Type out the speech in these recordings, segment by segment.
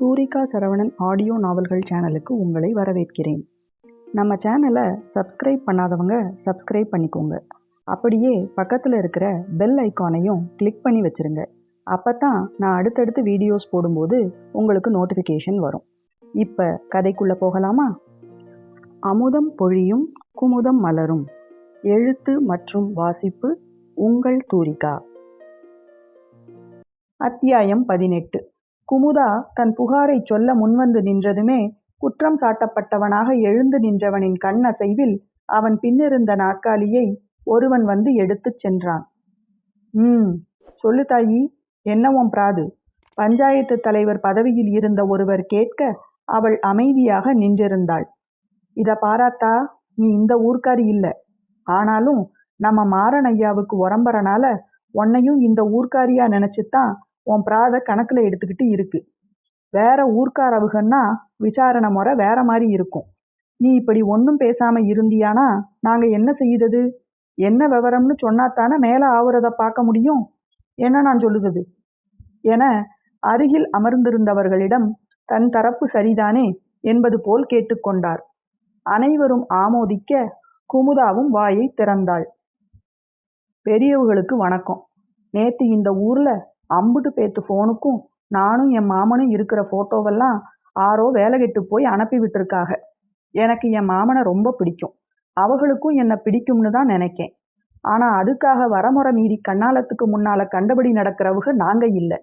சூரிகா Saravanan audio நாவல்கள் சேனலுக்கு உங்களை வரவேற்கிறேன். நம்ம சேனலை சப்ஸ்கிரைப் பண்ணாதவங்க சப்ஸ்கிரைப் பண்ணிக்கோங்க. அப்படியே பக்கத்தில் இருக்கிற பெல் ஐக்கானையும் கிளிக் பண்ணி வச்சுருங்க. அப்போ தான் நான் அடுத்தடுத்து வீடியோஸ் போடும்போது உங்களுக்கு நோட்டிஃபிகேஷன் வரும். இப்போ கதைக்குள்ளே போகலாமா? அமுதம் பொழியும் குமுதம் மலரும். எழுத்து மற்றும் வாசிப்பு உங்கள் சூரிகா. அத்தியாயம் 18. குமுதா தன் புகாரை சொல்ல முன்வந்து நின்றதுமே குற்றம் சாட்டப்பட்டவனாக எழுந்து நின்றவனின் கண்ணசைவில் அவன் பின்னிருந்த நாற்காலியை ஒருவன் வந்து எடுத்துச் சென்றான். சொல்லு தாயி, என்ன உன் பிராது? பஞ்சாயத்து தலைவர் பதவியில் இருந்த ஒருவர் கேட்க அவள் அமைதியாக நின்றிருந்தாள். இத பாராத்தா, நீ இந்த ஊர்க்காரி இல்ல. ஆனாலும் நம்ம மாறன் ஐயாவுக்கு உரம்பரனால உன்னையும் இந்த ஊர்க்காரியா நினைச்சுத்தான் உன் பிராத கணக்குல எடுத்துக்கிட்டு இருக்கு. வேற ஊர்க்காரவுகன்னா விசாரணை முறை வேற மாதிரி இருக்கும். நீ இப்படி ஒன்றும் பேசாம இருந்தியானா நாங்க என்ன செய்யுறது? என்ன விவரம்னு சொன்னாத்தானே மேல ஆவுறத பார்க்க முடியும். என்ன நான் சொல்லுவது என அருகில் அமர்ந்திருந்தவர்களிடம் தன் தரப்பு சரிதானே என்பது போல் கேட்டுக்கொண்டார். அனைவரும் ஆமோதிக்க குமுதாவும் வாயை திறந்தாள். பெரியவர்களுக்கு வணக்கம். நேத்து இந்த ஊர்ல அம்புட்டு பேத்து போனுக்கும் நானும் என் மாமனும் இருக்கிற போட்டோவெல்லாம் ஆரோ வேலை கெட்டு போய் அனுப்பி விட்டுருக்காக. எனக்கு என் மாமனை ரொம்ப பிடிக்கும். அவர்களுக்கும் என்னை பிடிக்கும்னு தான் நினைக்கேன். ஆனா அதுக்காக வரமுறை மீறி கண்ணாலத்துக்கு முன்னால கண்டபடி நடக்கிறவங்க நாங்க இல்லை.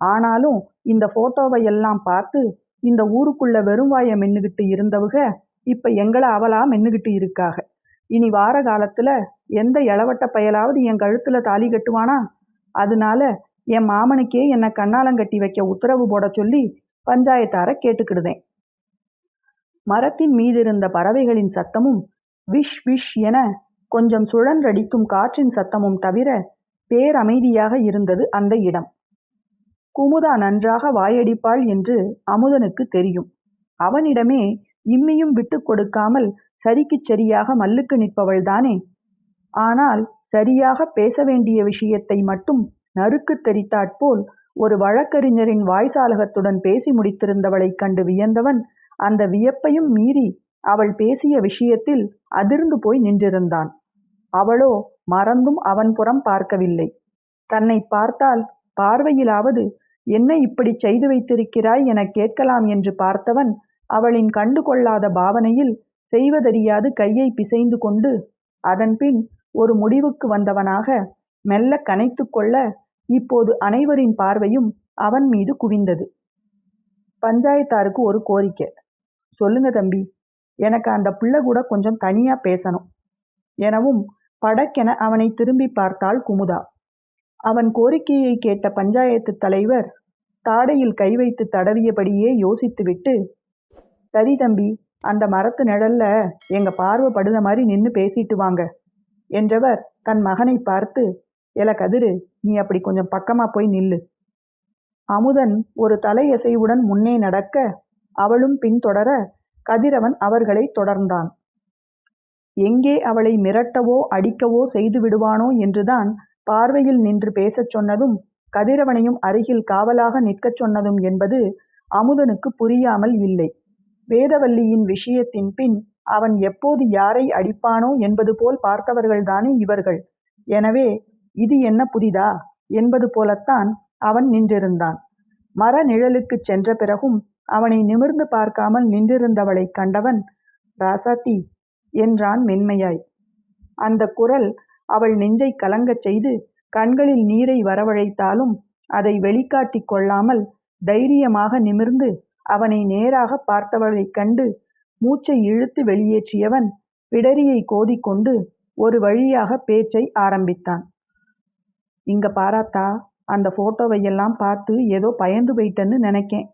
ஆனாலும் இந்த போட்டோவை எல்லாம் பார்த்து இந்த ஊருக்குள்ள வெறும் வாய மென்னுகிட்டு இருந்தவங்க இப்ப எங்களை அவளா மென்னுகிட்டு இருக்காக. இனி வார காலத்துல எந்த இளவட்ட பயலாவது என் கழுத்துல தாலி கட்டுவானா? அதனால என் மாமனுக்கே என்னை கண்ணாலங்கட்டி வைக்க உத்தரவு போட சொல்லி பஞ்சாயத்தார கேட்டுக்கிடுதேன். மரத்தின் மீதிருந்த பறவைகளின் சத்தமும் விஷ் விஷ் என கொஞ்சம் சுழன்றடிக்கும் காற்றின் சத்தமும் தவிர பேரமைதியாக இருந்தது அந்த இடம். குமுதா நன்றாக வாயடிப்பாள் என்று அமுதனுக்கு தெரியும். அவனிடமே இம்மியும் விட்டு கொடுக்காமல் சரிக்குச் சரியாக மல்லுக்கு நிற்பவள்தானே. ஆனால் சரியாக பேச வேண்டிய விஷயத்தை மட்டும் நறுக்கு தெரித்தாற்போல் ஒரு வழக்கறிஞரின் வாய்சாலகத்துடன் பேசி முடித்திருந்தவளைக் கண்டு வியந்தவன் அந்த வியப்பையும் மீறி அவள் பேசிய விஷயத்தில் அதிர்ந்து போய் நின்றிருந்தான். அவளோ மறந்தும் அவன் புறம் பார்க்கவில்லை. தன்னை பார்த்தால் பார்வையிலாவது என்ன இப்படி செய்து வைத்திருக்கிறாய் என கேட்கலாம் என்று பார்த்தவன் அவளின் கண்டு கொள்ளாத பாவனையில் செய்வதறியாது கையை பிசைந்து கொண்டு அதன்பின் ஒரு முடிவுக்கு வந்தவனாக மெல்ல கனைத்து கொள்ள இப்போது அனைவரின் பார்வையும் அவன் மீது குவிந்தது. பஞ்சாயத்தாருக்கு ஒரு கோரிக்கை. சொல்லுங்க தம்பி, எனக்கு அந்த பிள்ளை கூட கொஞ்சம் தனியா பேசணும் எனவும் படக்கென அவனை திரும்பி பார்த்தாள் குமுதா. அவன் கோரிக்கையை கேட்ட பஞ்சாயத்து தலைவர் தாடையில் கை வைத்து தடவியபடியே யோசித்துவிட்டு, சரி தம்பி, அந்த மரத்து நிழல்ல எங்க பார்வை படுத மாதிரி நின்று பேசிட்டு வாங்க என்றவர் தன் மகனை பார்த்து, எல கதிரு, நீ அப்படி கொஞ்சம் பக்கமா போய் நில்லு. அமுதன் ஒரு தலையசைவுடன் முன்னே நடக்க அவளும் பின்தொடர கதிரவன் அவர்களை தொடர்ந்தான். எங்கே அவளை மிரட்டவோ அடிக்கவோ செய்து விடுவானோ என்றுதான் பார்வையில் நின்று பேசச் சொன்னதும் கதிரவனையும் அருகில் காவலாக நிற்கச் சொன்னதும் என்பது அமுதனுக்கு புரியாமல் இல்லை. வேதவல்லியின் விஷயத்தின் பின் அவன் எப்போது யாரை அடிப்பானோ என்பது போல் பார்த்தவர்கள்தானே இவர்கள். எனவே இது என்ன புதிதா என்பது போலத்தான் அவன் நின்றிருந்தான். மர நிழலுக்குச் சென்ற பிறகும் அவனை நிமிர்ந்து பார்க்காமல் நின்றிருந்தவளை கண்டவன், ராசாத்தி என்றான் மென்மையாய். அந்த குரல் அவள் நெஞ்சை கலங்கச் செய்து கண்களில் நீரை வரவழைத்தாலும் அதை வெளிக்காட்டிக் கொள்ளாமல் தைரியமாக நிமிர்ந்து அவனை நேராக பார்த்தவளைக் கண்டு மூச்சை இழுத்து வெளியேற்றியவன் பிடரியை கோதிக்கொண்டு ஒரு வழியாக பேச்சை ஆரம்பித்தான். இங்க பாராத்தா, அந்த போட்டோவையெல்லாம் பார்த்து ஏதோ பயந்து போயிட்டேன்னு நினைக்கேன்.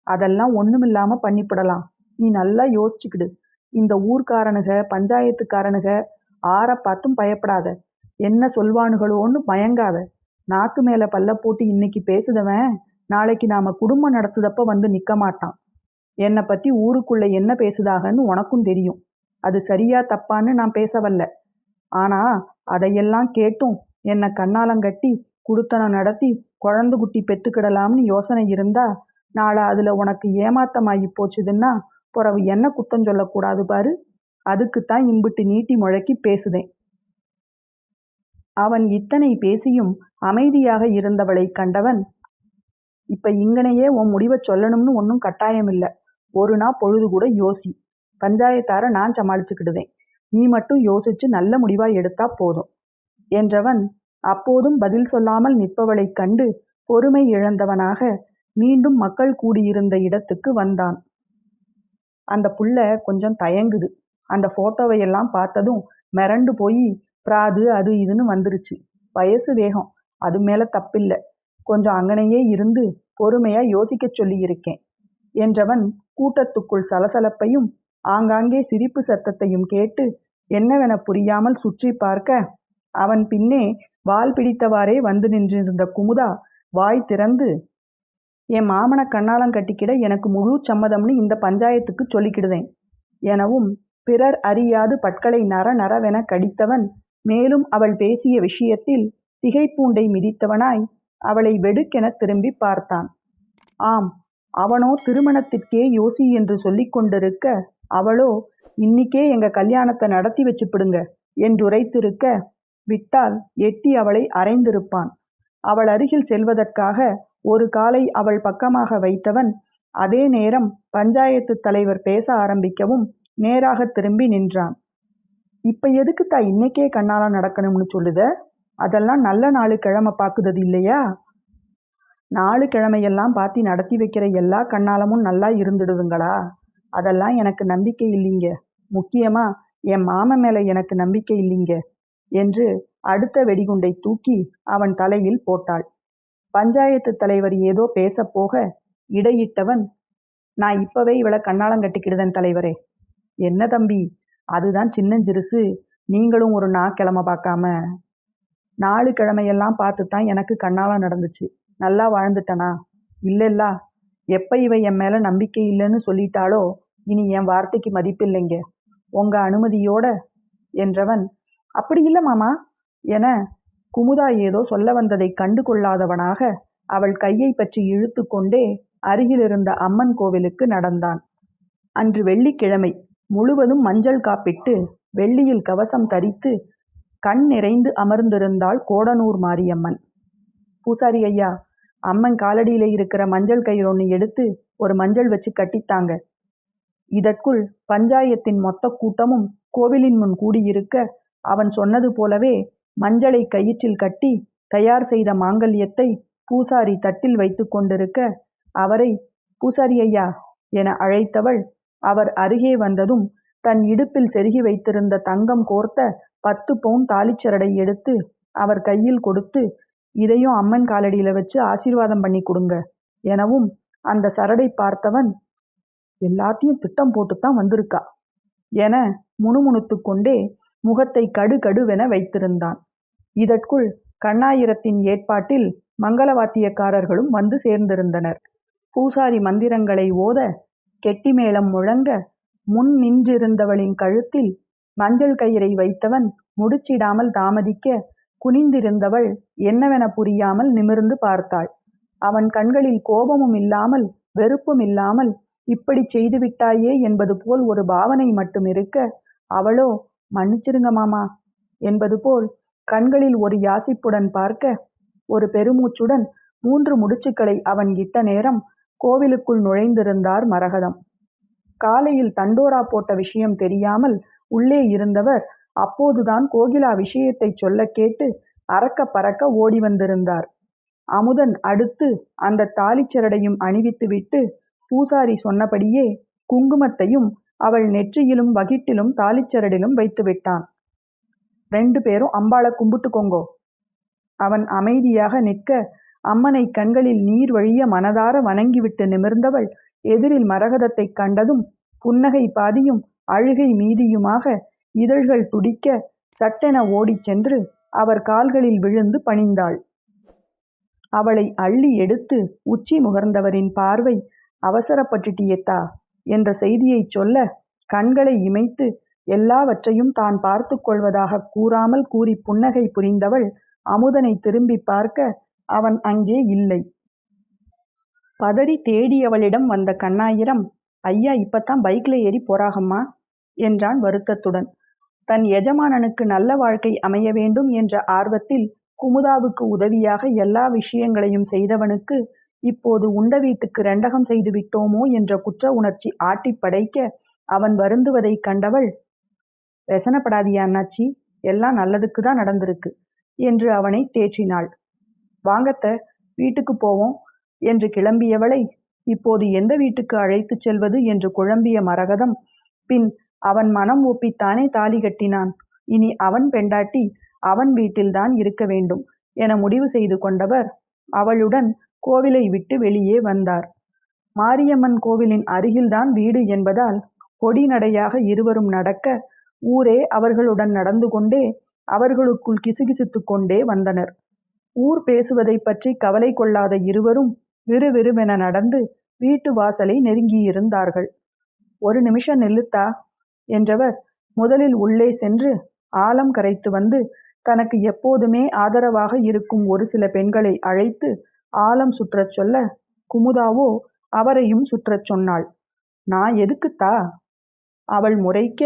அதெல்லாம் ஒண்ணுமில்லாம பண்ணிவிடலாம். நீ நல்லா யோசிச்சுக்கிடு. இந்த ஊர்க்காரனுக பஞ்சாயத்துக்காரனுக ஆற பார்த்தும் பயப்படாத. என்ன சொல்வானுகளோன்னு மயங்காத. நாக்கு மேல பல்ல போட்டு இன்னைக்கு பேசுதவன் நாளைக்கு நாம குடும்பம் நடத்துதப்ப வந்து நிக்க மாட்டான். என்னை பத்தி ஊருக்குள்ள என்ன பேசுதாகன்னு உனக்கும் தெரியும். அது சரியா தப்பான்னு நான் பேசவல்ல. ஆனா அதையெல்லாம் கேட்டும் என்னை கண்ணாலங்கட்டி குடுத்தனம் நடத்தி குழந்தை குட்டி பெத்துக்கிடலாம்னு யோசனை இருந்தா நாளை அதுல உனக்கு ஏமாத்தமாகி போச்சுதுன்னா பிறவு என்ன குத்தம் சொல்லக்கூடாது பாரு. அதுக்குத்தான் இம்பிட்டு நீட்டி முழக்கி பேசுதேன். அவன் இத்தனை பேசியும் அமைதியாக இருந்தவளை கண்டவன், இப்ப இங்கனையே உன் முடிவை சொல்லணும்னு ஒன்றும் கட்டாயம் இல்லை. ஒரு நாள் பொழுது கூட யோசி. பஞ்சாயத்தார நான் சமாளிச்சுக்கிடுதேன். நீ மட்டும் யோசிச்சு நல்ல முடிவா எடுத்தா போதும் என்றவன் அப்போதும் பதில் சொல்லாமல் நிற்பவளைக் கண்டு பொறுமை இழந்தவனாக மீண்டும் மக்கள் கூடியிருந்த இடத்துக்கு வந்தான். அந்த புள்ள கொஞ்சம் தயங்குது. அந்த போட்டோவையெல்லாம் பார்த்ததும் மிரண்டு போய் பிராது அது இதுன்னு வந்துருச்சு. வயசு வேகம், அது மேல தப்பில்லை. கொஞ்சம் அங்கனையே இருந்து பொறுமையா யோசிக்க சொல்லி இருக்கேன் என்றவன் கூட்டத்துக்குள் சலசலப்பையும் ஆங்காங்கே சிரிப்பு சத்தத்தையும் கேட்டு என்னவென புரியாமல் சுற்றி பார்க்க, அவன் பின்னே வால் பிடித்தவாறே வந்து நின்றிருந்த குமுதா வாய் திறந்து, என் மாமனை கண்ணாலம் கட்டிக்கிட எனக்கு முழு சம்மதம்னு இந்த பஞ்சாயத்துக்கு சொல்லிக்கிடுதேன் எனவும் பிறர் அறியாது பற்களை நர நரவென கடித்தவன் மேலும் அவள் பேசிய விஷயத்தில் திகைப்பூண்டை மிதித்தவனாய் அவளை வெடுக்கென திரும்பி பார்த்தான். ஆம், அவனோ திருமணத்திற்கே யோசி என்று சொல்லிக் கொண்டிருக்க, அவளோ இன்னிக்கே எங்க கல்யாணத்தை நடத்தி வச்சுப்பிடுங்க என்றுரைத்திருக்க, விட்டால் எட்டி அவளை அறைந்திருப்பான். அவள் அருகில் செல்வதற்காக ஒரு காலை அவள் பக்கமாக வைத்தவன் அதே நேரம் பஞ்சாயத்து தலைவர் பேச ஆரம்பிக்கவும் நேராக திரும்பி நின்றான். இப்ப எதுக்குத்தா இன்னைக்கே கண்ணாலம் நடக்கணும்னு சொல்லுத? அதெல்லாம் நல்ல நாலு கிழமை பாக்குறது இல்லையா? 4 கிழமையெல்லாம் பார்த்து நடத்தி வைக்கிற எல்லா கண்ணாலமும் நல்லா இருந்துடுதுங்களா? அதெல்லாம் எனக்கு நம்பிக்கை இல்லைங்க. முக்கியமா என் மாமன் மேல எனக்கு நம்பிக்கை இல்லைங்க என்று அடுத்த வெடிகுண்டை தூக்கி அவன் தலையில் போட்டாள். பஞ்சாயத்து தலைவர் ஏதோ பேச போக இடையிட்டவன், நான் இப்பவே இவளை கண்ணாலம் கட்டிக்கிடுதேன் தலைவரே. என்ன தம்பி, அதுதான் சின்னஞ்சிறுசு. நீங்களும் ஒரு கிழமை பார்க்காம? 4 கிழமையெல்லாம் பார்த்துத்தான் எனக்கு கண்ணாலம் நடந்துச்சு. நல்லா வாழ்ந்துட்டனா? இல்லைல்லா. எப்ப இவ என் மேல நம்பிக்கை இல்லைன்னு சொல்லிட்டாளோ இனி என் வார்த்தைக்கு மதிப்பில்லைங்க. உங்க அனுமதியோட என்றவன், அப்படி இல்லை மாமா என குமுதா ஏதோ சொல்ல வந்ததை கண்டு கொள்ளாதவனாக அவள் கையை பற்றி இழுத்து கொண்டே அருகிலிருந்த அம்மன் கோவிலுக்கு நடந்தான். அன்று வெள்ளிக்கிழமை. முழுவதும் மஞ்சள் காப்பிட்டு வெள்ளியில் கவசம் தரித்து கண் நிறைந்து அமர்ந்திருந்தாள் கோடனூர் மாரியம்மன். பூசாரி ஐயா, அம்மன் காலடியில இருக்கிற மஞ்சள் கயிறு ஒன்று எடுத்து ஒரு மஞ்சள் வச்சு கட்டித்தாங்க. இதற்குள் பஞ்சாயத்தின் மொத்த கூட்டமும் கோவிலின் முன் கூடியிருக்க, அவன் சொன்னது போலவே மஞ்சளை கயிற்றில் கட்டி தயார் செய்த மாங்கல்யத்தை பூசாரி தட்டில் வைத்து கொண்டிருக்க, அவரை பூசாரி ஐயா என அழைத்தவள் அவர் அருகே வந்ததும் தன் இடுப்பில் செருகி வைத்திருந்த தங்கம் கோர்த்த 10 பவுன் தாலிச்சரடை எடுத்து அவர் கையில் கொடுத்து, இதையும் அம்மன் காலடியில வச்சு ஆசீர்வாதம் பண்ணி கொடுங்க எனவும் அந்த சரடை பார்த்தவன், எல்லாத்தையும் திட்டம் போட்டுத்தான் வந்திருக்கா என முணுமுணுத்து கொண்டே முகத்தை கடுகடுவென வைத்திருந்தான். இதற்குள் கண்ணாயிரத்தின் ஏற்பாட்டில் மங்களவாத்தியக்காரர்களும் வந்து சேர்ந்திருந்தனர். பூசாரி மந்திரங்களை ஓத கெட்டி மேளம் முழங்க முன் நின்றிருந்தவளின் கழுத்தில் மஞ்சள் கயிறை வைத்தவன் முடிச்சிடாமல் தாமதிக்க, குனிந்திருந்தவள் என்னவென புரியாமல் நிமிர்ந்து பார்த்தாள். அவன் கண்களில் கோபமும் இல்லாமல் வெறுப்பும் இல்லாமல் இப்படி செய்துவிட்டாயே என்பது போல் ஒரு பாவனை மட்டும் இருக்க, அவளோ மன்னிச்சிருங்க மாமா என்பது போல் கண்களில் ஒரு யாசிப்புடன் பார்க்க, ஒரு பெருமூச்சுடன் 3 முடிச்சுக்களை அவன் இட்ட நேரம் கோவிலுக்குள் நுழைந்திருந்தார் மரகதம். காலையில் தண்டோரா போட்ட விஷயம் தெரியாமல் உள்ளே இருந்தவர் அப்போதுதான் கோகிலா விஷயத்தை சொல்ல கேட்டு அறக்க பறக்க ஓடி வந்திருந்தார். அமுதன் அடுத்து அந்த தாலிச்சரடையும் அணிவித்துவிட்டு பூசாரி சொன்னபடியே குங்குமத்தையும் அவள் நெற்றியிலும் வகிட்டிலும் தாலிச்சரடிலும் வைத்து விட்டான். 2 பேரும் அம்பாளை கும்பிட்டுக்கோங்கோ. அவன் அமைதியாக நிற்க, அம்மனை கண்களில் நீர் வழிய மனதார வணங்கிவிட்டு நிமிர்ந்தவள் எதிரில் மரகதத்தை கண்டதும் புன்னகை பாதியும் அழுகை மீதியுமாக இதழ்கள் துடிக்க சட்டென ஓடிச் சென்று அவர் கால்களில் விழுந்து பணிந்தாள். அவளை அள்ளி எடுத்து உச்சி முகர்ந்தவரின் பார்வை, அவசரப்பட்டுட்டியேத்தா என்ற செய்தியைச் சொல்ல கண்களை இமைத்து எல்லாவற்றையும் தான் பார்த்து கொள்வதாக கூறாமல் கூறி புன்னகை புரிந்தவள் அமுதனை திரும்பி பார்க்க அவன் அங்கே இல்லை. பதறி தேடியவளிடம் வந்த கண்ணாயிரம், ஐயா இப்பத்தான் பைக்ல ஏறி போறாகம்மா என்றான் வருத்தத்துடன். தன் எஜமானனுக்கு நல்ல வாழ்க்கை அமைய வேண்டும் என்ற ஆர்வத்தில் குமுதாவுக்கு உதவியாக எல்லா விஷயங்களையும் செய்தவனுக்கு இப்போது உண்ட வீட்டுக்கு ரெண்டகம் செய்து விட்டோமோ என்ற குற்ற உணர்ச்சி ஆட்டிப் படைக்க அவன் வருந்துவதைக் கண்டவள், "வெசனப்படாதியா அண்ணாச்சி, எல்லாம் நல்லதுக்கு தான் நடந்திருக்கு" என்று அவனை தேற்றினாள். "வாங்கத்த, வீட்டுக்கு போவோம்" என்று கிளம்பியவளை இப்போது எந்த வீட்டுக்கு அழைத்துச் செல்வது என்று குழம்பிய மரகதம், பின் அவன் மனம் ஒப்பித்தானே தாலி கட்டினான், இனி அவன் பெண்டாட்டி அவன் வீட்டில்தான் இருக்க வேண்டும் என முடிவு செய்து கொண்டவர் அவளுடன் கோவிலை விட்டு வெளியே வந்தார். மாரியம்மன் கோவிலின் அருகில்தான் வீடு என்பதால் பொடிநடையாக இருவரும் நடக்க, ஊரே அவர்களுடன் நடந்து கொண்டே அவர்களுக்குள் கிசுகிசுத்துக் கொண்டே வந்தனர். ஊர் பேசுவதைப் பற்றி கவலை கொள்ளாத இருவரும் விறுவிறுவென நடந்து வீட்டு வாசலை நெருங்கியிருந்தார்கள். "ஒரு நிமிஷம் நில்லுத்தா" என்றவர் முதலில் உள்ளே சென்று ஆலம் கரைத்து வந்து தனக்கு எப்போதுமே ஆதரவாக இருக்கும் ஒரு சில பெண்களை அழைத்து ஆலம் சுற்றச் சொல்ல, குமுதாவோ அவரையும் சுற்றச் சொன்னாள். "நான் எதுக்குத்தா?" அவள் முறைக்க,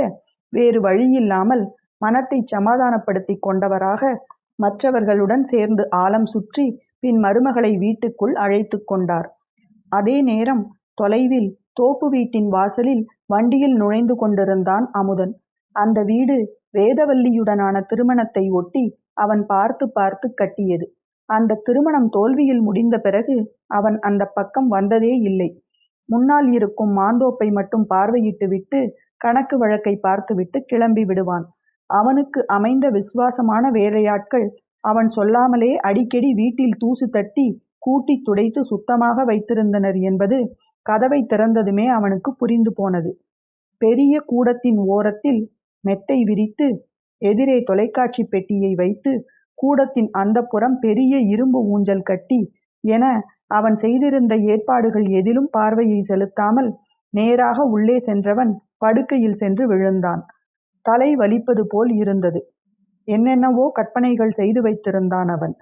வேறு வழியில்லாமல் மனத்தை சமாதானப்படுத்தி கொண்டவராக மற்றவர்களுடன் சேர்ந்து ஆலம் சுற்றி பின் மருமகளை வீட்டுக்குள் அழைத்து கொண்டார். அதே நேரம் தொலைவில் தோப்பு வீட்டின் வாசலில் வண்டியில் நுழைந்து கொண்டிருந்தான் அமுதன். அந்த வீடு வேதவல்லியுடனான திருமணத்தை ஒட்டி அவன் பார்த்து பார்த்து கட்டியது. அந்த திருமணம் தோல்வியில் முடிந்த பிறகு அவன் அந்த பக்கம் வந்ததே இல்லை. முன்னால் இருக்கும் மாந்தோப்பை மட்டும் பார்வையிட்டு விட்டு கணக்கு வழக்கை பார்த்துவிட்டு கிளம்பி விடுவான். அவனுக்கு அமைந்த விசுவாசமான வேலையாட்கள் அவன் சொல்லாமலே அடிக்கடி வீட்டில் தூசு தட்டி கூட்டி துடைத்து சுத்தமாக வைத்திருந்தனர் என்பது கதவை திறந்ததுமே அவனுக்கு புரிந்து போனது. பெரிய கூடத்தின் ஓரத்தில் மெத்தை விரித்து எதிரே தொலைக்காட்சி பெட்டியை வைத்து கூடத்தின் அந்தப்புறம் பெரிய இரும்பு ஊஞ்சல் கட்டி என அவன் செய்திருந்த ஏற்பாடுகள் எதிலும் பார்வையை செலுத்தாமல் நேராக உள்ளே சென்றவன் படுக்கையில் சென்று விழுந்தான். தலை வலிப்பது போல் இருந்தது. என்னென்னவோ கற்பனைகள் செய்து வைத்திருந்தான் அவன்.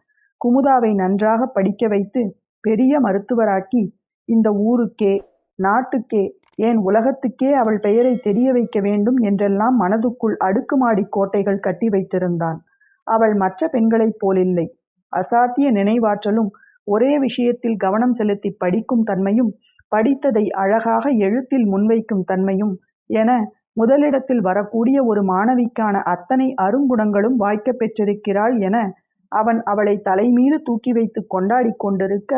குமுதாவை நன்றாக படிக்க வைத்து பெரிய மருத்துவராக்கி இந்த ஊருக்கே, நாட்டுக்கே, ஏன் உலகத்துக்கே அவள் பெயரை தெரிய வைக்க வேண்டும் என்றெல்லாம் மனதுக்குள் அடுக்குமாடி கோட்டைகள் கட்டி வைத்திருந்தான். அவள் மற்ற பெண்களைப் போலில்லை. அசாத்திய நினைவாற்றலும் ஒரே விஷயத்தில் கவனம் செலுத்தி படிக்கும் தன்மையும் படித்ததை அழகாக எழுத்தில் முன்வைக்கும் தன்மையும் என முதலிடத்தில் வரக்கூடிய ஒரு மாணவிக்கான அத்தனை அருங்குணங்களும் வாய்க்கப் பெற்றிருக்கிறாள் என அவன் அவளை தலைமீது தூக்கி வைத்து கொண்டாடி கொண்டிருக்க,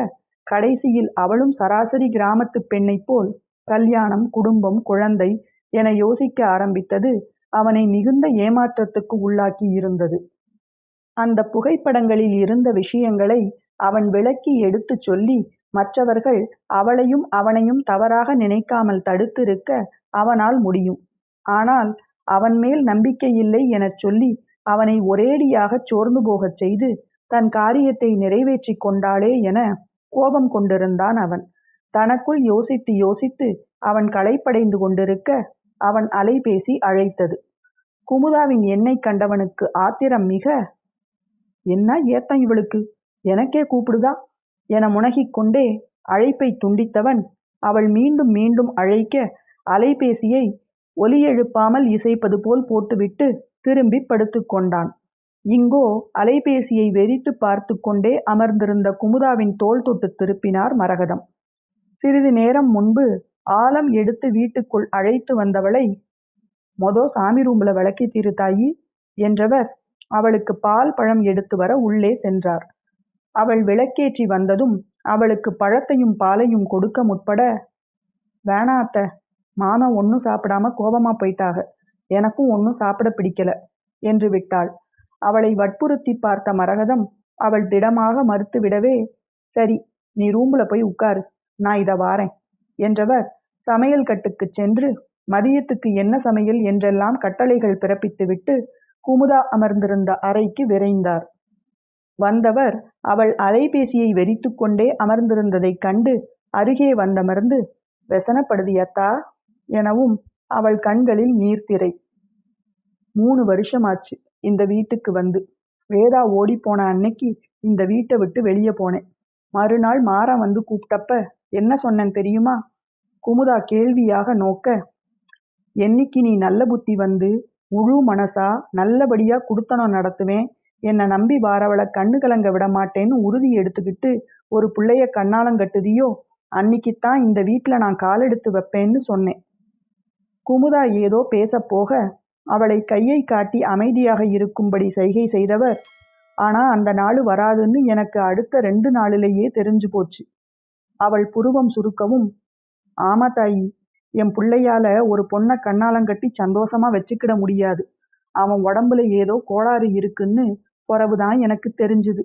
கடைசியில் அவளும் சராசரி கிராமத்து பெண்ணைப் போல் கல்யாணம், குடும்பம், குழந்தை என யோசிக்க ஆரம்பித்தது அவனை மிகுந்த ஏமாற்றத்துக்கு உள்ளாக்கி இருந்தது. அந்த புகைப்படங்களில் இருந்த விஷயங்களை அவன் விளக்கி எடுத்துச் சொல்லி மற்றவர்கள் அவளையும் அவனையும் தவறாக நினைக்காமல் தடுத்திருக்க அவனால் முடியும். ஆனால் அவன் மேல் நம்பிக்கையில்லை எனச் சொல்லி அவனை ஒரேடியாகச் சோர்ந்து போகச் செய்து தன் காரியத்தை நிறைவேற்றி கொண்டாளே என கோபம் கொண்டிருந்தான் அவன். தனக்குள் யோசித்து யோசித்து அவன் களைப்படைந்து கொண்டிருக்க அவன் அலைபேசி அழைத்தது. குமுதாவின் எண்ணெய் கண்டவனுக்கு ஆத்திரம் மிக, "என்ன ஏத்தம் இவளுக்கு, எனக்கே கூப்பிடுதா" என முனகிக் கொண்டே அழைப்பை துண்டித்தவன் அவள் மீண்டும் மீண்டும் அழைக்க அலைபேசியை ஒலி எழுப்பாமல் இசைப்பது போல் போட்டுவிட்டு திரும்பி படுத்து கொண்டான். இங்கோ அலைபேசியை வெறித்து பார்த்து கொண்டே அமர்ந்திருந்த குமுதாவின் தோள் தொட்டு திருப்பினார் மரகதம். சிறிது நேரம் முன்பு ஆலம் எடுத்து வீட்டுக்குள் அழைத்து வந்தவளை, "மொதோ சாமி ரூம்ல விளக்கி தீரு தாயி" என்றவர் அவளுக்கு பால் பழம் எடுத்து வர உள்ளே சென்றார். அவள் விளக்கேற்றி வந்ததும் அவளுக்கு பழத்தையும் பாலையும் கொடுக்க முற்பட, "வேணா அத்த, மாமா ஒன்னும் சாப்பிடாம கோபமா போயிட்டாக, எனக்கும் ஒன்னும் சாப்பிட பிடிக்கல" என்று விட்டாள். அவளை வற்புறுத்தி பார்த்த மரகதம் அவள் திடமாக மறுத்துவிடவே, "சரி, நீ ரூம்ல போய் உட்காரு, நான் இத வாரேன்" என்றவர் சமையல் கட்டுக்குச் சென்று மதியத்துக்கு என்ன சமையல் என்றெல்லாம் கட்டளைகள் பிறப்பித்துவிட்டு குமுதா அமர்ந்திருந்த அறைக்கு விரைந்தார். வந்தவர் அவள் அலைபேசியை வெறித்து கொண்டே அமர்ந்திருந்ததைக் கண்டு அருகே வந்தமர்ந்து, "வெசனப்படுதியத்தா" எனவும் அவள் கண்களில் நீர்த்திரை. 3 வருஷமாச்சு இந்த வீட்டுக்கு வந்து. வேதா ஓடிப்போன அன்னைக்கு இந்த வீட்டை விட்டு வெளியே போனேன். மறுநாள் மாறன் வந்து கூப்பிட்டப்ப என்ன சொன்னேன் தெரியுமா? குமுதா கேள்வியாக நோக்க, என்னைக்கு நீ நல்ல புத்தி வந்து முழு மனசா நல்லபடியா குடுத்தனம் நடத்துவேன், என்னை நம்பி வாரவளை கண்ணு கலங்க விட மாட்டேன்னு உறுதி எடுத்துக்கிட்டு ஒரு புள்ளைய கண்ணாலங்கட்டுதியோ, அன்னிக்குத்தான் இந்த வீட்ல நான் காலெடுத்து வைப்பேன்னு சொன்னேன். குமுதா ஏதோ பேசப் போக அவளை கையை காட்டி அமைதியாக இருக்கும்படி சைகை செய்தவர், ஆனா அந்த நாளு வராதுன்னு எனக்கு அடுத்த 2 நாளிலேயே தெரிஞ்சு போச்சு. அவள் புருவம் சுருக்கவும், ஆமா தாயி, என் புள்ளையால ஒரு பொண்ண கண்ணாலங்கட்டி சந்தோஷமா வச்சுக்கிட முடியாது. அவன் உடம்புல ஏதோ கோளாறு இருக்குன்னு பிறவுதான் எனக்கு தெரிஞ்சுது.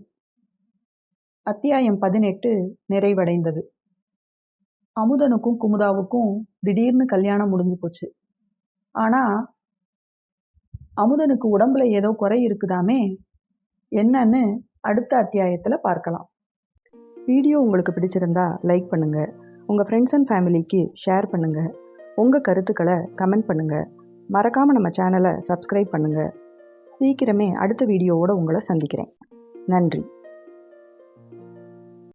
அத்தியாயம் 18 நிறைவடைந்தது. அமுதனுக்கும் குமுதாவுக்கும் திடீர்னு கல்யாணம் முடிஞ்சு போச்சு. ஆனா அமுதனுக்கு உடம்புல ஏதோ குறை இருக்குதாமே, என்னன்னு அடுத்த அத்தியாயத்துல பார்க்கலாம். வீடியோ உங்களுக்கு பிடிச்சிருந்தா லைக் பண்ணுங்க, உங்க ஃப்ரெண்ட்ஸ் அண்ட் ஃபேமிலிக்கு ஷேர் பண்ணுங்க, உங்க கருத்துக்களை கமெண்ட் பண்ணுங்க. மறக்காம நம்ம சேனலை சப்ஸ்கிரைப் பண்ணுங்க. சீக்கிரமே அடுத்த வீடியோவோட உங்களை சந்திக்கிறேன். நன்றி.